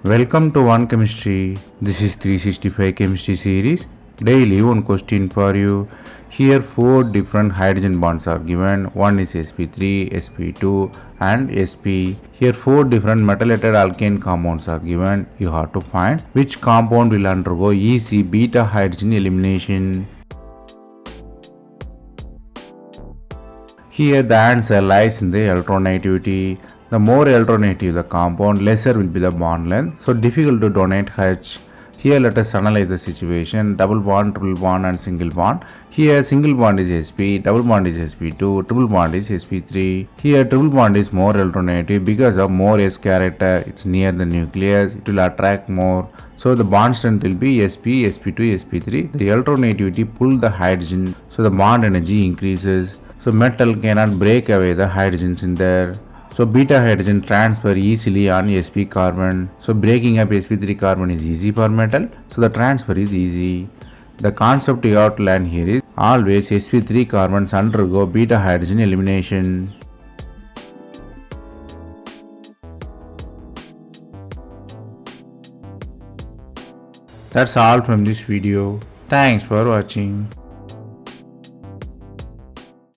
Welcome to One Chemistry. This is 365 Chemistry series. Daily one question for you. Here 4 different hydrogen bonds are given. One is sp3, sp2 and sp. Here 4 different metallated alkane compounds are given. You have to find which compound will undergo EC beta hydrogen elimination. Here the answer lies in the electronegativity. The more electronegative the compound, lesser will be the bond length. So difficult to donate H. Here let us analyze the situation. Double bond, triple bond and single bond. Here single bond is sp, double bond is sp2, triple bond is sp3. Here triple bond is more electronegative because of more s character. It's near the nucleus. It will attract more. So the bond strength will be sp, sp2, sp3. The electronegativity pull the hydrogen. So the bond energy increases. So metal cannot break away the hydrogens in there. So beta hydrogen transfer easily on sp carbon. So breaking up sp3 carbon is easy for metal. So the transfer is easy. The concept you have to learn here is always sp3 carbons undergo beta hydrogen elimination. That's all from this video. Thanks for watching.